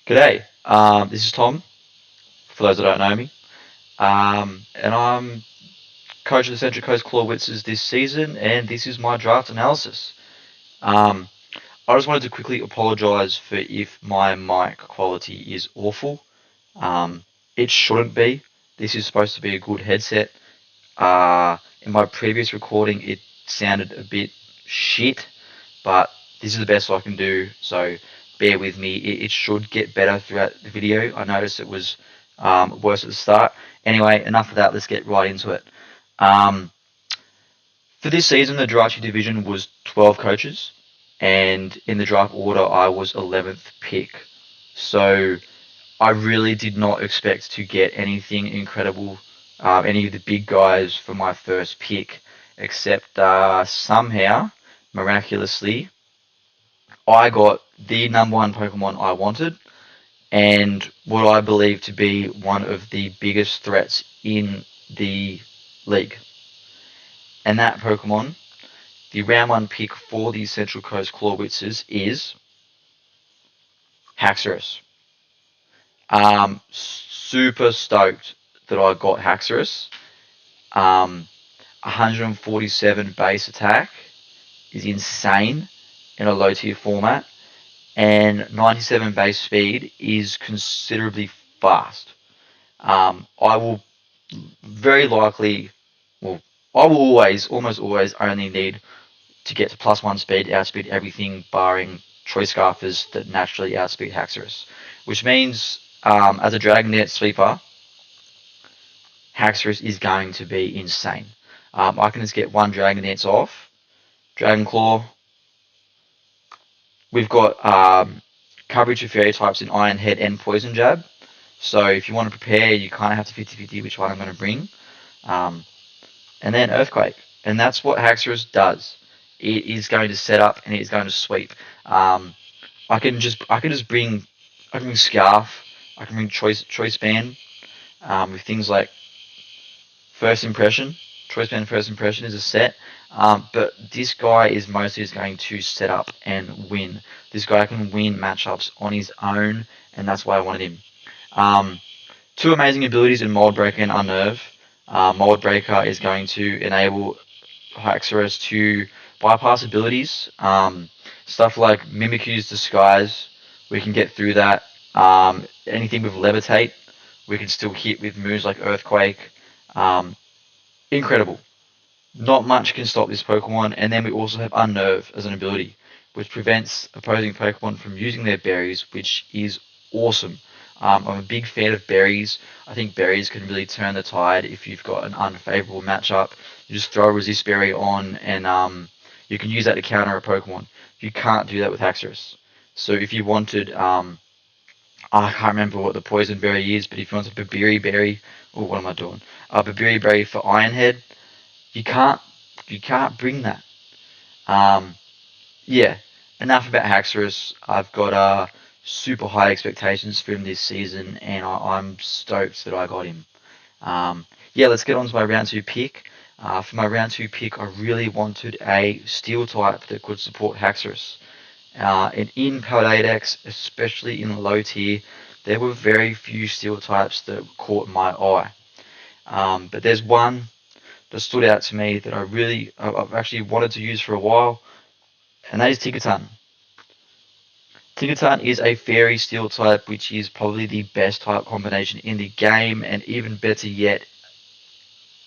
G'day, this is Tom, for those that don't know me, and I'm coach of the Central Coast Clawwitzers this season, and this is my draft analysis. Um, I just wanted to quickly apologise for if my mic quality is awful. Um, it shouldn't be. This is supposed to be a good headset. In my previous recording, it sounded a bit shit, but this is the best I can do, so bear with me. It should get better throughout the video. I noticed it was worse at the start. Anyway, enough of that. Let's get right into it. Um, for this season, the draft division was 12 coaches, and in the draft order, I was 11th pick. So I really did not expect to get anything incredible, any of the big guys for my first pick, except somehow, miraculously, I got the number one Pokemon I wanted, and what I believe to be one of the biggest threats in the league. And that Pokemon, the round one pick for the Central Coast Clawwitzers, is Haxorus. Super stoked that I got Haxorus. 147 base attack is insane in a low tier format, and 97 base speed is considerably fast. I will very likely, well, I will almost always only need to get to +1 speed, outspeed everything barring Choice Scarfers that naturally outspeed Haxorus. Which means, as a Dragon Dance sweeper, Haxorus is going to be insane. I can just get one Dragon Dance off, Dragon Claw. We've got coverage of fairy types in Iron Head and Poison Jab. So if you want to prepare, you kind of have to 50-50 which one I'm going to bring. Um, and then Earthquake. And that's what Haxorus does. It is going to set up and it is going to sweep. I can just bring Scarf. I can bring Choice Band with things like First Impression. Choice Band First Impression is a set. But this guy is mostly just going to set up and win. This guy can win matchups on his own, and that's why I wanted him. Two amazing abilities in Mold Breaker and Unnerve. Mold Breaker is going to enable Haxorus to bypass abilities. Stuff like Mimikyu's Disguise, we can get through that. Anything with Levitate, we can still hit with moves like Earthquake. Incredible. Not much can stop this Pokemon, and then we also have Unnerve as an ability, which prevents opposing Pokemon from using their berries, which is awesome. I'm a big fan of berries. I think berries can really turn the tide if you've got an unfavorable matchup. You just throw a resist berry on, and you can use that to counter a Pokemon. You can't do that with Haxorus. So if you wanted, I can't remember what the poison berry is, but if you wanted Babiri berry, or what am I doing? Babiri berry for Iron Head, you can't bring that. Yeah, enough about Haxorus. I've got super high expectations for him this season, and I'm stoked that I got him. Yeah, let's get on to my round two pick. For my round two pick, I really wanted a steel type that could support Haxorus. And in Pokédex, especially in the low tier, there were very few steel types that caught my eye. But there's one that stood out to me that I've actually wanted to use for a while, and that is Tinkaton. Tinkaton is a fairy steel type, which is probably the best type combination in the game, and even better yet,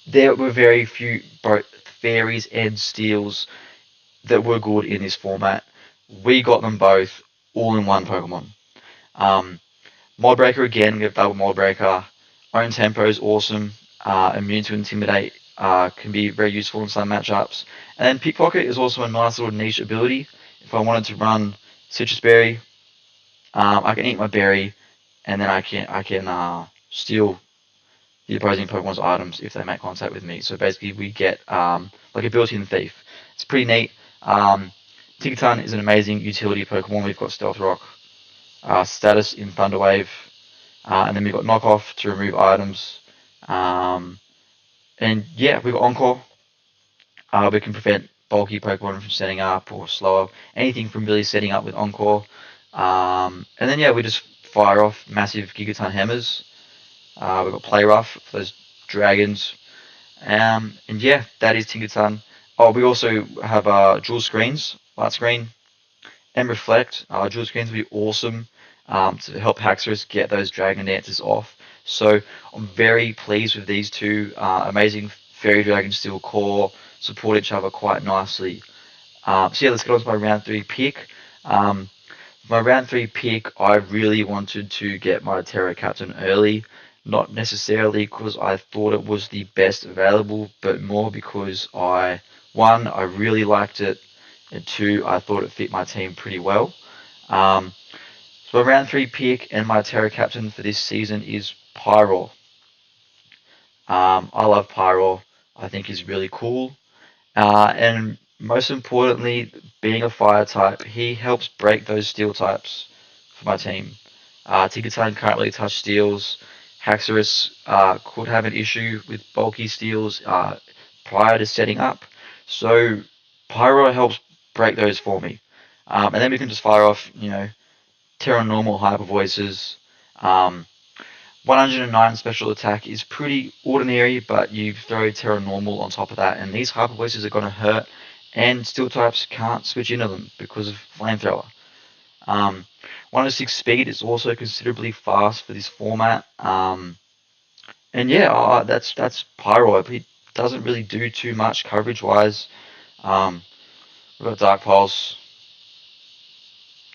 there were very few both fairies and steels that were good in this format. We got them both all in one Pokemon. Mold Breaker again, we have double Mold Breaker. Own Tempo is awesome. Immune to Intimidate can be very useful in some matchups. And then Pickpocket is also a nice little niche ability. If I wanted to run Citrus Berry, I can eat my berry, and then I can steal the opposing Pokemon's items if they make contact with me. So basically, we get like a built-in thief. It's pretty neat. Tinkaton is an amazing utility Pokemon. We've got Stealth Rock, Status in Thunder Wave, and then we've got Knockoff to remove items. And yeah, we've got Encore. We can prevent bulky Pokemon from setting up or slower. Anything from really setting up with Encore. And then yeah, we just fire off massive Gigaton hammers. We've got Play Rough for those dragons. And yeah, that is Tinkerton. Oh, we also have dual screens, light screen and reflect. Dual screens will be awesome to help Haxorus get those dragon dances off. So I'm very pleased with these two amazing Fairy Dragon Steel core, support each other quite nicely. So yeah, let's get on to my round 3 pick. My round 3 pick, I really wanted to get my Terra Captain early. Not necessarily because I thought it was the best available, but more because one, I really liked it, and two, I thought it fit my team pretty well. So my round 3 pick and my Terra Captain for this season is Pyro. I love Pyro. I think he's really cool. And most importantly, being a fire type, he helps break those steel types for my team. Tinkerton can't really touch steels. Haxorus could have an issue with bulky steels prior to setting up. So Pyro helps break those for me. And then we can just fire off, Terra Normal Hyper Voices. 109 special attack is pretty ordinary, but you throw Terra Normal on top of that, and these Hyper Voices are going to hurt, and Steel types can't switch into them because of Flamethrower. 106 speed is also considerably fast for this format. And yeah, that's Pyro. He doesn't really do too much coverage-wise. We've got Dark Pulse.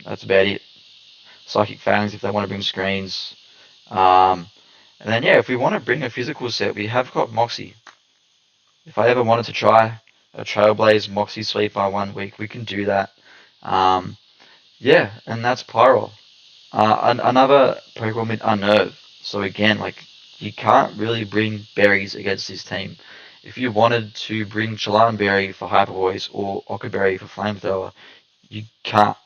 That's about it. Psychic Fangs if they want to bring screens. And then yeah, if we want to bring a physical set, we have got Moxie. If I ever wanted to try a Trailblaze Moxie sweep by 1 week, we can do that. Yeah, and that's Pyro. Another Pokemon with Unnerve. So again, you can't really bring berries against this team. If you wanted to bring Berry for Hyper Voice or Ockerberry for Flamethrower, you can't.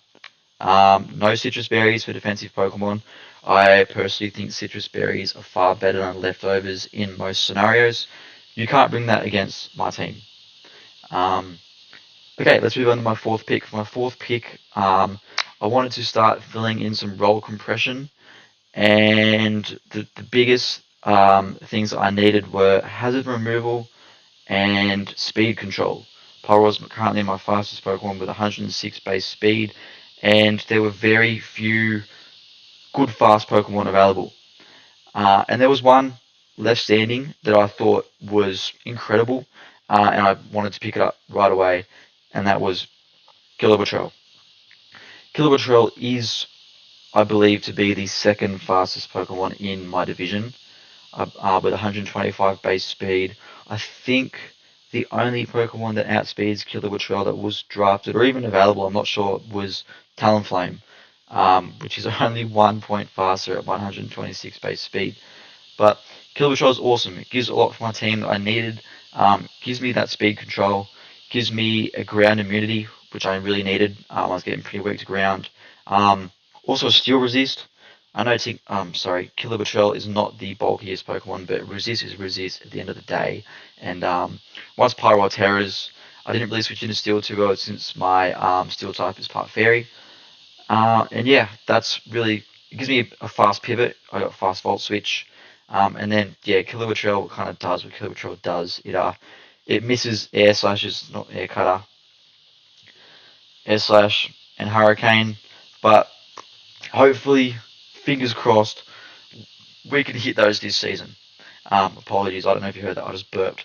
No citrus berries for defensive Pokemon. I personally think citrus berries are far better than leftovers in most scenarios. You can't bring that against my team. Okay, let's move on to my 4th pick. For my 4th pick, I wanted to start filling in some role compression, and the biggest things I needed were hazard removal and speed control. Pyro is currently my fastest Pokemon with 106 base speed, and there were very few good fast Pokemon available. And there was one left standing that I thought was incredible, and I wanted to pick it up right away, and that was Kilobotrel. Kilobotrel is, I believe, to be the second fastest Pokemon in my division, with 125 base speed. I think the only Pokemon that outspeeds Kilobotrel that was drafted or even available, I'm not sure, was Talonflame, which is only 1 point faster at 126 base speed. But Kilobotrel is awesome. It gives a lot for my team that I needed. Gives me that speed control. Gives me a ground immunity, which I really needed. I was getting pretty weak to ground. Also steel resist. I know Kilobotrel is not the bulkiest Pokemon, but resist is resist at the end of the day. And once Pyro Terrors, I didn't really switch into Steel too well since my Steel type is part Fairy. And yeah, that's really, it gives me a fast pivot. I got fast Volt Switch. And then yeah, Kilobotrel kind of does what Kilobotrel does. It misses Air Slashes, not Air Cutter, Air Slash and Hurricane, but hopefully, fingers crossed, we can hit those this season. Apologies, I don't know if you heard that, I just burped.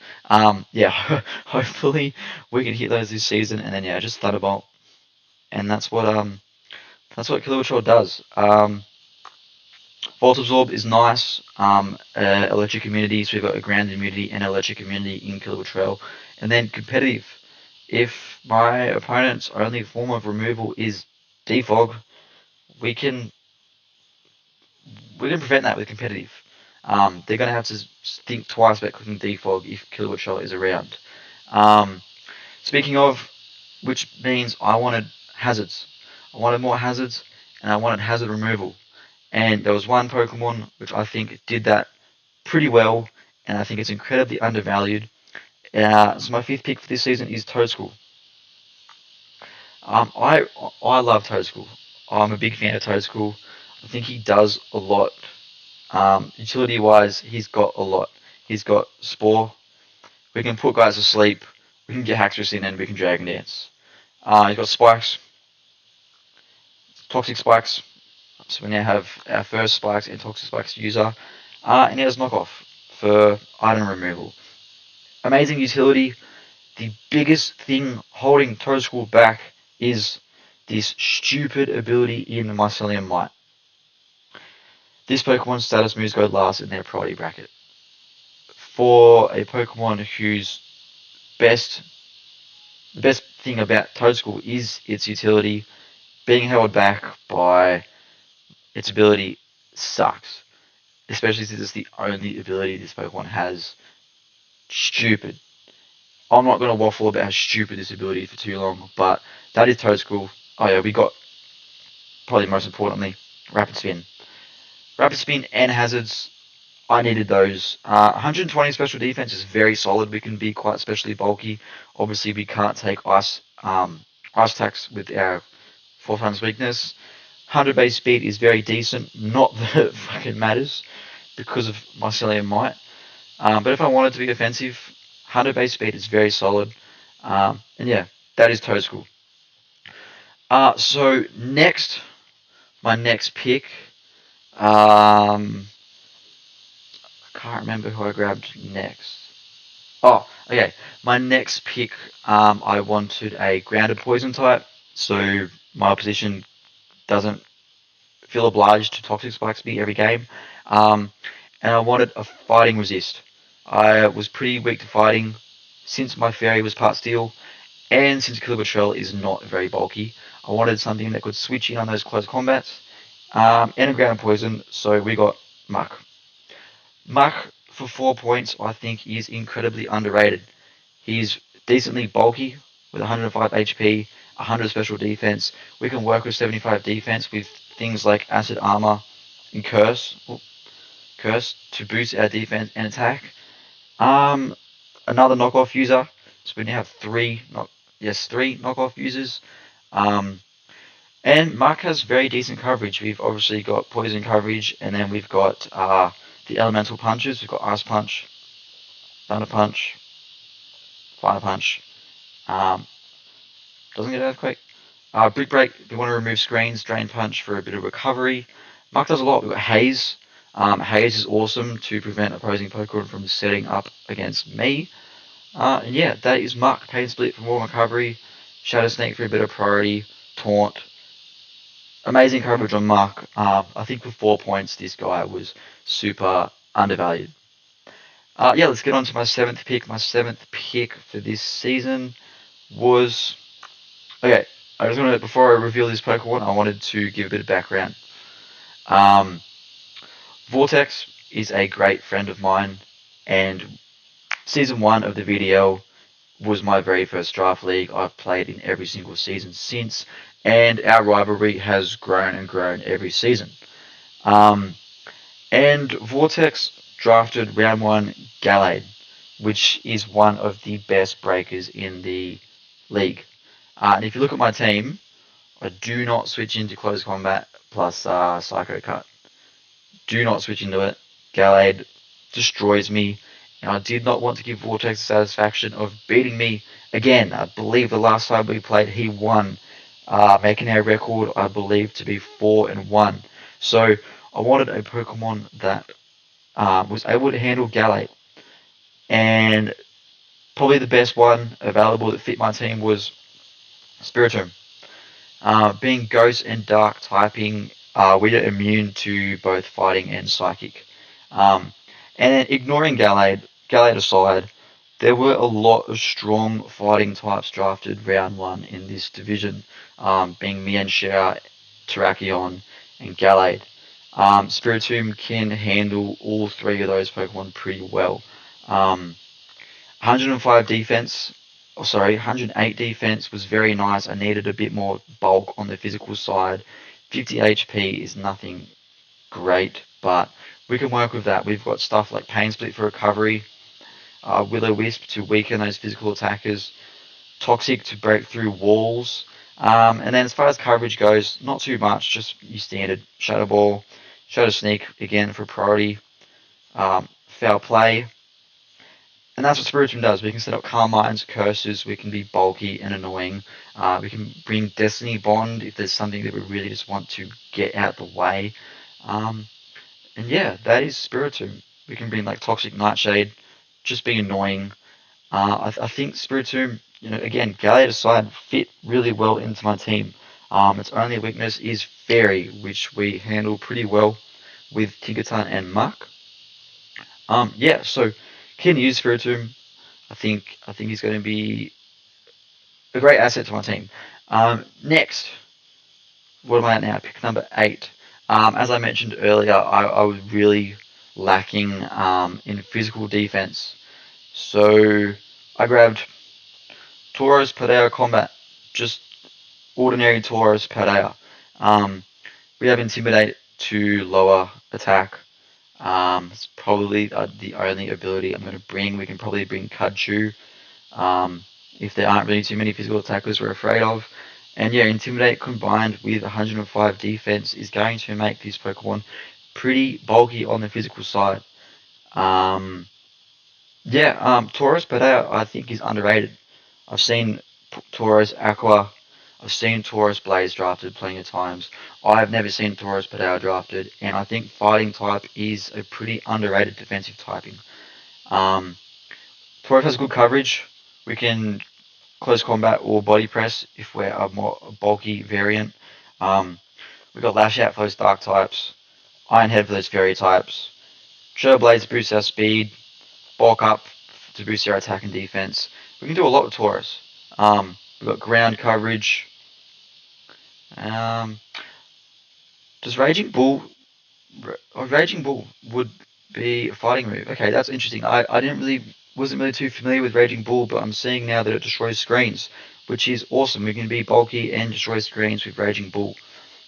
Yeah, hopefully we can hit those this season, and then yeah, just Thunderbolt, and that's what Kilobotrel does. Volt Absorb is nice. Electric immunity, so we've got a ground immunity and electric immunity in Kilobotrel. And then competitive. If my opponent's only form of removal is Defog, we can prevent that with competitive. They're going to have to think twice about clicking Defog if Kilobotrel is around. Speaking of, which means I wanted hazards. I wanted more hazards, and I wanted hazard removal. And there was one Pokemon which I think did that pretty well, and I think it's incredibly undervalued. So my 5th pick for this season is Toedscool. I love Toedscool. I'm a big fan of Toedscool. I think he does a lot. Utility-wise, he's got a lot. He's got Spore. We can put guys to sleep. We can get Haxorus in and we can Dragon Dance. He's got Spikes. Toxic Spikes. So we now have our first Spikes and Toxic Spikes user. And he has Knockoff for item removal. Amazing utility. The biggest thing holding Toedscool back is this stupid ability in Mycelium Might. This Pokemon's status moves go last in their priority bracket. For a Pokemon whose the best thing about Toedscool is its utility, being held back by its ability sucks. Especially since it's the only ability this Pokemon has. Stupid. I'm not going to waffle about how stupid this ability is for too long, but that is Toedscool. Oh yeah, we got, probably most importantly, Rapid Spin. Rapid Spin and Hazards, I needed those. 120 special defense is very solid. We can be quite specially bulky. Obviously, we can't take ice attacks with our 4 times weakness. 100 base speed is very decent. Not that it fucking matters because of Mycelium Might. But if I wanted to be offensive, 100 base speed is very solid. And yeah, that is Toedscool. So next, my next pick. I can't remember who I grabbed next. Oh, okay. My next pick, I wanted a grounded poison type, so my opposition doesn't feel obliged to Toxic Spikes me every game. And I wanted a fighting resist. I was pretty weak to fighting since my fairy was part steel, and since Killer Betrayal is not very bulky. I wanted something that could switch in on those close combats, and a grounded poison, so we got Muck. Muck, for 4 points, I think is incredibly underrated. He's decently bulky with 105 HP, 100 special defense. We can work with 75 defense with things like Acid Armor and Curse to boost our defense and attack. Another knockoff user. So we now have three knockoff users. And Muck has very decent coverage. We've obviously got poison coverage, and then we've got the elemental punches. We've got Ice Punch, Thunder Punch, Fire Punch. Doesn't get Earthquake. Brick Break, if you want to remove screens. Drain Punch for a bit of recovery. Muck does a lot. We've got Haze. Haze is awesome to prevent opposing Pokemon from setting up against me. And yeah, that is Muck. Pain Split for more recovery. Shadow Snake for a bit of priority. Taunt. Amazing coverage on Muck. I think for 4 points, this guy was super undervalued. Yeah, let's get on to my 7th pick. My 7th pick for this season was... Okay, I just want to, before I reveal this Pokemon, I wanted to give a bit of background. Vortex is a great friend of mine, and Season 1 of the VDL was my very first draft league. I've played in every single season since, and our rivalry has grown and grown every season. And Vortex drafted round 1 Gallade, which is one of the best breakers in the league. And if you look at my team, I do not switch into close combat plus Psycho Cut. Do not switch into it. Gallade destroys me, and I did not want to give Vortex the satisfaction of beating me again. I believe the last time we played, he won, making our record, I believe, to be 4-1. So I wanted a Pokemon that was able to handle Gallade, and probably the best one available that fit my team was Spiritomb. Being Ghost and Dark typing, we are immune to both fighting and psychic. And then ignoring Gallade aside, there were a lot of strong fighting types drafted round 1 in this division, being Mienshao, Terrakion, and Gallade. Spiritomb can handle all 3 of those Pokemon pretty well. 105 defense, 108 defense was very nice. I needed a bit more bulk on the physical side. 50 HP is nothing great, but we can work with that. We've got stuff like Pain Split for recovery, Will-O-Wisp to weaken those physical attackers, Toxic to break through walls, And then as far as coverage goes, not too much, just your standard shadow ball, shadow sneak again for priority, foul play. And that's what Spiritomb does. We can set up Calm Minds, Curses, we can be bulky and annoying. We can bring Destiny Bond if there's something that we really just want to get out the way. And yeah, that is Spiritomb. We can bring like Toxic Nightshade, just being annoying. I think Spiritomb, again, Galliard aside, fit really well into my team. Its only weakness is Fairy, which we handle pretty well with Tinkerton and Muck. Yeah, so can use Spiritomb. I think he's going to be a great asset to my team. Next, what am I at now? Pick number 8. As I mentioned earlier, I was really lacking in physical defense. So I grabbed Tauros Pereira Combat, just ordinary Tauros Pereira. We have Intimidate to lower attack. It's probably the only ability I'm going to bring. We can probably bring Kudchu if there aren't really too many physical attackers we're afraid of. And yeah, Intimidate combined with 105 defense is going to make this Pokemon pretty bulky on the physical side. Tauros Pereira I think is underrated. I've seen Tauros Aqua, I've seen Tauros Blaze drafted plenty of times. I've never seen Tauros Pereira drafted, and I think Fighting type is a pretty underrated defensive typing. Tauros has good coverage. We can close combat or body press if we're a more bulky variant. We've got Lash Out for those dark types, Iron Head for those fairy types, Shadow Blades boost our speed, Bulk Up to boost our attack and defense. We can do a lot with Tauros. We've got ground coverage. Does Raging Bull would be a fighting move? Okay, that's interesting. I wasn't really too familiar with Raging Bull, but I'm seeing now that it destroys screens, which is awesome. We can be bulky and destroy screens with Raging Bull.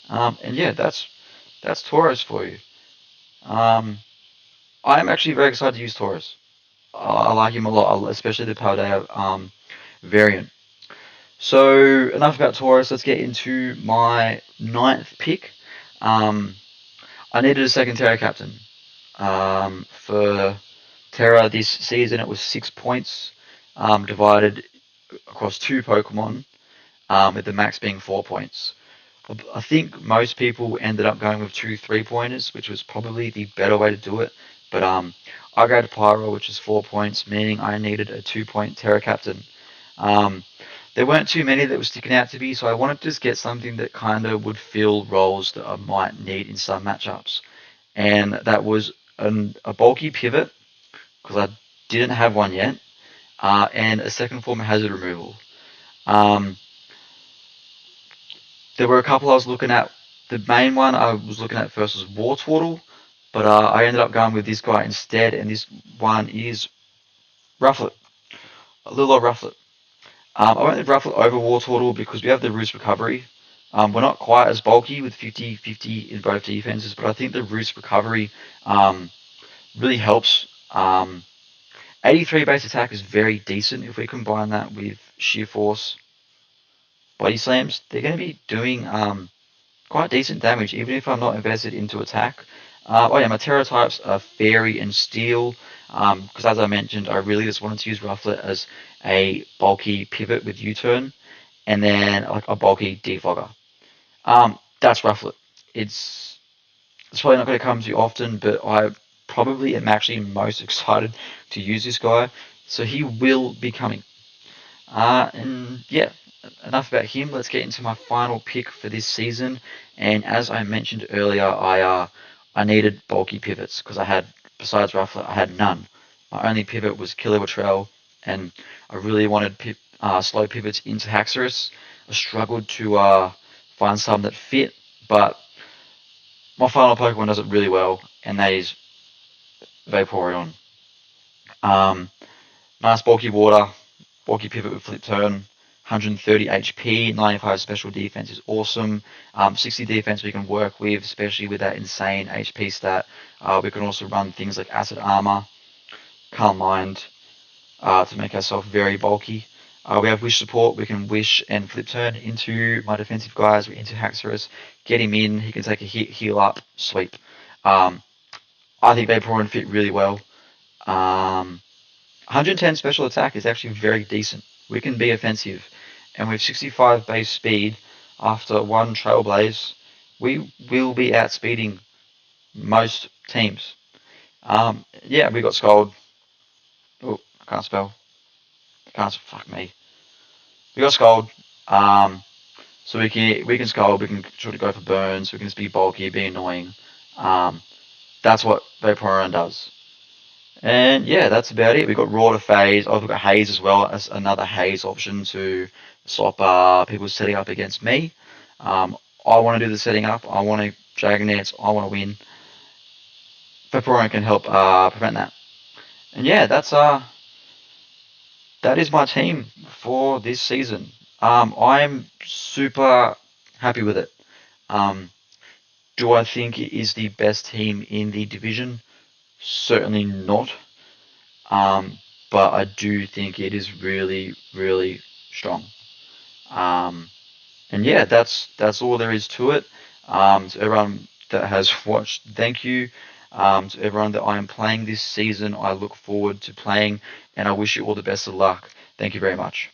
And yeah, that's Tauros for you. I am actually very excited to use Tauros. I like him a lot, especially the Paldea variant. So enough about Tauros. Let's get into my 9th pick. I needed a second Terra captain. For Terra this season, it was 6 points, divided across 2 Pokemon, with the max being 4 points. I think most people ended up going with 2 3-pointers, which was probably the better way to do it. But I grabbed Pyro, which is 4 points, meaning I needed a 2-point Terra captain. There weren't too many that were sticking out to me, so I wanted to just get something that kind of would fill roles that I might need in some matchups. And that was a bulky pivot, because I didn't have one yet, and a second form of hazard removal. There were a couple I was looking at. The main one I was looking at first was Wartortle, but I ended up going with this guy instead, and this one is Rufflet. A little Rufflet. I went with Rufflet over Wartortle because we have the Roost Recovery. We're not quite as bulky with 50-50 in both defenses, but I think the Roost Recovery really helps. 83 base attack is very decent. If we combine that with Sheer Force, Body Slams, they're going to be doing quite decent damage, even if I'm not invested into attack. My Terra types are Fairy and Steel, because as I mentioned, I really just wanted to use Rufflet as a bulky pivot with U-turn, and then like a bulky defogger. That's Rufflet. It's probably not going to come too often, but I probably am actually most excited to use this guy, so he will be coming. And yeah, enough about him. Let's get into my final pick for this season. And as I mentioned earlier, I needed bulky pivots because besides Rufflet, I had none. My only pivot was Kilowattrel, and I really wanted slow pivots into Haxorus. I struggled to find some that fit, but my final Pokemon does it really well, and that is Vaporeon. Nice bulky water, bulky pivot with flip turn, 130 HP, 95 special defense is awesome. 60 defense we can work with, especially with that insane HP stat. We can also run things like Acid Armor, Calm Mind, to make ourselves very bulky. We have wish support. We can wish and flip turn into my defensive guys. We're into Haxorus. Get him in. He can take a hit, heal up, sweep. I think Vaporeon fit really well. 110 special attack is actually very decent. We can be offensive. And with 65 base speed, after one Trailblaze, we will be outspeeding most teams. Yeah, we got Scold. Oh, I can't spell. Fuck me. We got Scold. So we can Scold. We can sort of go for burns. We can just be bulky, be annoying. That's what Vaporeon does. And yeah, that's about it. We've got Raw to Phase. Oh, we've got Haze as well as another Haze option to swap people setting up against me. I want to do the setting up. I want to Dragonets. I want to win. Vaporeon can help prevent that. And yeah, that is my team for this season. I'm super happy with it. Um, do I think it is the best team in the division? Certainly not. Um, but I do think it is really, really strong. Um, and yeah, that's all there is to it. To everyone that has watched, thank you. To everyone that I am playing this season, I look forward to playing, and I wish you all the best of luck. Thank you very much.